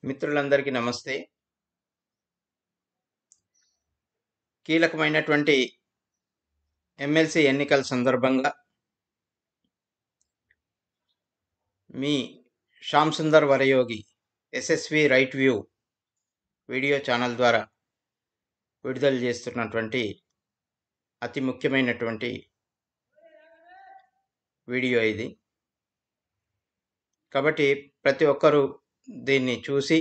మిత్రులందరికీ నమస్తే. కీలకమైనటువంటి ఎమ్మెల్సీ ఎన్నికల సందర్భంగా మీ Shyam Sundar Varayogi SSV right view video channel ద్వారా విడుదల చేస్తున్నటువంటి అతి ముఖ్యమైనటువంటి వీడియో ఇది. కాబట్టి ప్రతి ఒక్కరూ దీన్ని చూసి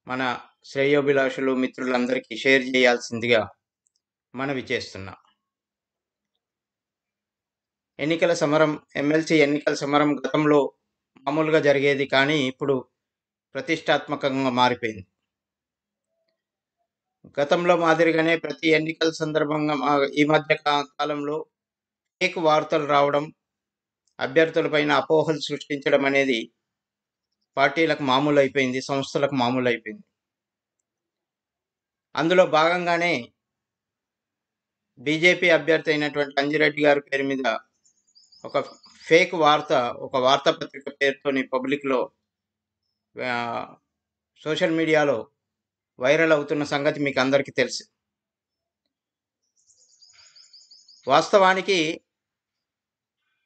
మన శ్రేయోభిలాషులు మిత్రులందరికీ షేర్ చేయాల్సిందిగా మనవి చేస్తున్నాం. ఎన్నికల సమరం, ఎమ్మెల్సీ ఎన్నికల సమరం గతంలో మామూలుగా జరిగేది, కానీ ఇప్పుడు ప్రతిష్టాత్మకంగా మారిపోయింది. గతంలో మాదిరిగానే ప్రతి ఎన్నికల సందర్భంగా ఈ మధ్య కాలంలో ఫేక్ వార్తలు రావడం, అభ్యర్థులపైన అపోహలు సృష్టించడం అనేది పార్టీలకు మామూలు అయిపోయింది, సంస్థలకు మామూలు అయిపోయింది. అందులో భాగంగానే బీజేపీ అభ్యర్థి అయినటువంటి అంజిరెడ్డి గారి పేరు మీద ఒక ఫేక్ వార్త, ఒక వార్తాపత్రిక పేరుతోని పబ్లిక్లో సోషల్ మీడియాలో వైరల్ అవుతున్న సంగతి మీకు అందరికీ తెలుసు. వాస్తవానికి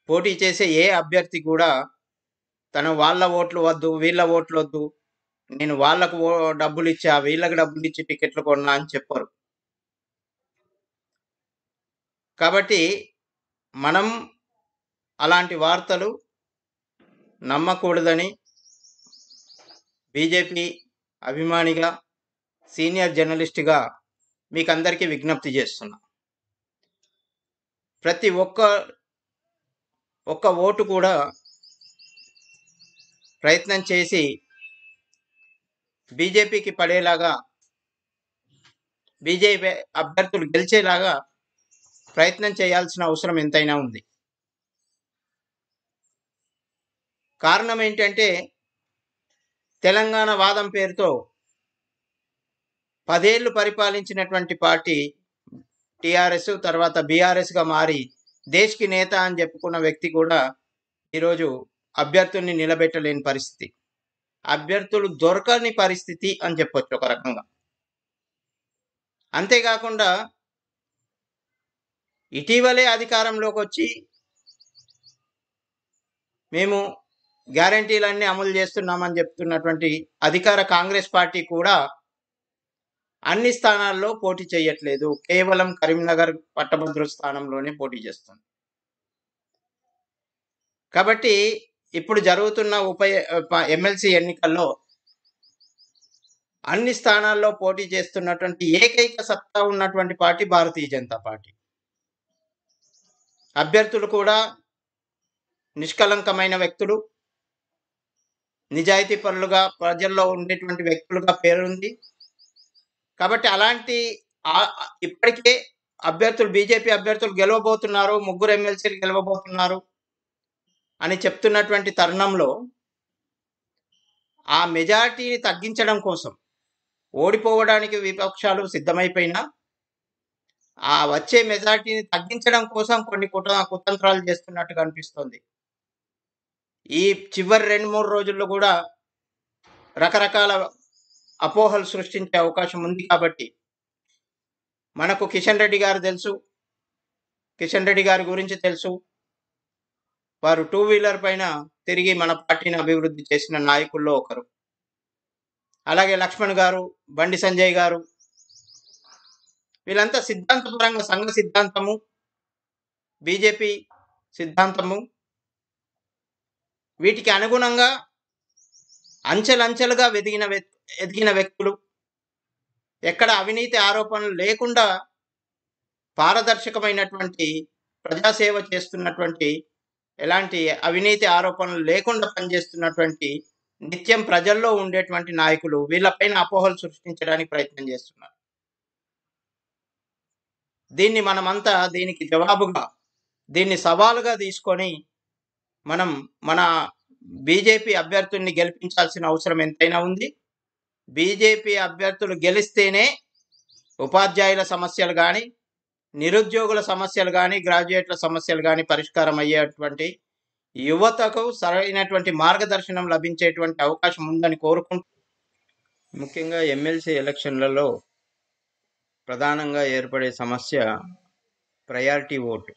పోటీ చేసే ఏ అభ్యర్థి కూడా వాళ్ళ ఓట్లు వద్దు, వీళ్ళ ఓట్లు వద్దు, నేను వాళ్ళకు డబ్బులు ఇచ్చా, వీళ్ళకి డబ్బులు ఇచ్చి టికెట్లు కొన్నా అని చెప్పరు. కాబట్టి మనం అలాంటి వార్తలు నమ్మకూడదని బీజేపీ అభిమానిగా, సీనియర్ జర్నలిస్ట్గా మీకు అందరికీ విజ్ఞప్తి చేస్తున్నా. ప్రతి ఒక్క ఓటు కూడా ప్రయత్నం చేసి బీజేపీకి పడేలాగా, బీజేపీ అభ్యర్థులు గెలిచేలాగా ప్రయత్నం చేయాల్సిన అవసరం ఎంతైనా ఉంది. కారణం ఏంటంటే, తెలంగాణ వాదం పేరుతో 10 ఏళ్ళు పరిపాలించినటువంటి పార్టీ టీఆర్ఎస్, తర్వాత బీఆర్ఎస్గా మారి దేశ్కి నేత అని చెప్పుకున్న వ్యక్తి కూడా ఈరోజు అభ్యర్థుల్ని నిలబెట్టలేని పరిస్థితి, అభ్యర్థులు దొరకని పరిస్థితి అని చెప్పొచ్చు ఒక రకంగా. అంతేకాకుండా ఇటీవలే అధికారంలోకి వచ్చి మేము గ్యారంటీలన్నీ అమలు చేస్తున్నామని చెప్తున్నటువంటి అధికార కాంగ్రెస్ పార్టీ కూడా అన్ని స్థానాల్లో పోటీ చేయట్లేదు, కేవలం కరీంనగర్ పట్టభద్రుల స్థానంలోనే పోటీ చేస్తుంది. కాబట్టి ఇప్పుడు జరుగుతున్న ఎమ్మెల్సీ ఎన్నికల్లో అన్ని స్థానాల్లో పోటీ చేస్తున్నటువంటి ఏకైక సత్తా ఉన్నటువంటి పార్టీ భారతీయ జనతా పార్టీ. అభ్యర్థులు కూడా నిష్కలంకమైన వ్యక్తులు, నిజాయితీ పరులుగా, ప్రజల్లో ఉండేటువంటి వ్యక్తులుగా పేరుంది. కాబట్టి అలాంటి ఇప్పటికే అభ్యర్థులు, బీజేపీ అభ్యర్థులు గెలవబోతున్నారు, 3 ఎమ్మెల్సీలు గెలవబోతున్నారు అని చెప్తున్నటువంటి తరుణంలో ఆ మెజారిటీని తగ్గించడం కోసం, ఓడిపోవడానికి విపక్షాలు సిద్ధమైపోయినా ఆ వచ్చే మెజారిటీని తగ్గించడం కోసం కొన్ని కుతంత్రాలు చేస్తున్నట్టుగా అనిపిస్తుంది. ఈ చివరి 2-3 రోజుల్లో కూడా రకరకాల అపోహలు సృష్టించే అవకాశం ఉంది. కాబట్టి మనకు కిషన్ రెడ్డి గారు తెలుసు, కిషన్ రెడ్డి గారి గురించి తెలుసు. వారు 2 వీలర్ పైన తిరిగి మన పార్టీని అభివృద్ధి చేసిన నాయకుల్లో ఒకరు. అలాగే లక్ష్మణ్ గారు, బండి సంజయ్ గారు, వీళ్ళంతా సిద్ధాంతపరంగా సంఘ సిద్ధాంతము, బీజేపీ సిద్ధాంతము, వీటికి అనుగుణంగా అంచెలంచెలుగా ఎదిగిన వ్యక్తులు, ఎక్కడ అవినీతి ఆరోపణలు లేకుండా పారదర్శకమైనటువంటి ప్రజాసేవ చేస్తున్నటువంటి, ఎలాంటి అవినీతి ఆరోపణలు లేకుండా పనిచేస్తున్నటువంటి, నిత్యం ప్రజల్లో ఉండేటువంటి నాయకులు వీళ్ళపైన అపోహలు సృష్టించడానికి ప్రయత్నం చేస్తున్నారు. దీన్ని మనమంతా దీనికి జవాబుగా, దీన్ని సవాలుగా తీసుకొని మనం మన బీజేపీ అభ్యర్థుల్ని గెలిపించాల్సిన అవసరం ఎంతైనా ఉంది. బీజేపీ అభ్యర్థులు గెలిస్తేనే ఉపాధ్యాయుల సమస్యలు కానీ, నిరుద్యోగుల సమస్యలు కానీ, గ్రాడ్యుయేట్ల సమస్యలు కానీ పరిష్కారం అయ్యేటువంటి యువతకు సరైనటువంటి మార్గదర్శనం లభించేటువంటి అవకాశం ఉందని కోరుకుంటూ, ముఖ్యంగా ఎమ్మెల్సీ ఎలక్షన్లలో ప్రధానంగా ఏర్పడే సమస్య priority vote.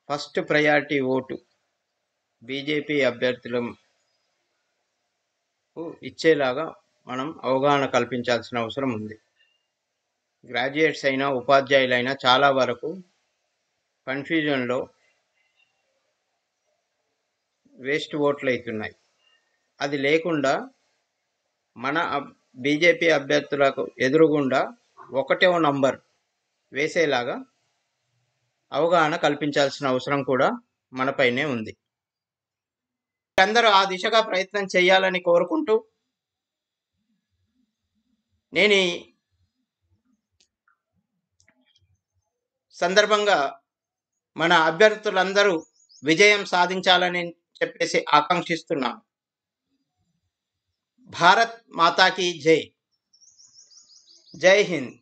First priority vote BJP అభ్యర్థులకు ఇచ్చేలాగా మనం అవగాహన కల్పించాల్సిన అవసరం ఉంది. గ్రాడ్యుయేట్స్ అయినా ఉపాధ్యాయులైనా చాలా వరకు కన్ఫ్యూజన్లో వేస్ట్ ఓట్లు అవుతున్నాయి. అది లేకుండా మన బీజేపీ అభ్యర్థులకు ఎదురుగుండా ఒకటో నంబర్ వేసేలాగా అవగాహన కల్పించాల్సిన అవసరం కూడా మనపైనే ఉంది. అందరూ ఆ దిశగా ప్రయత్నం చేయాలని కోరుకుంటూ, నేను ఈ సందర్భంగా మన అభ్యర్థులందరూ విజయం సాధించాలని చెప్పేసి ఆకాంక్షిస్తున్నాను. భారత్ మాతాకి జై. జై హింద్.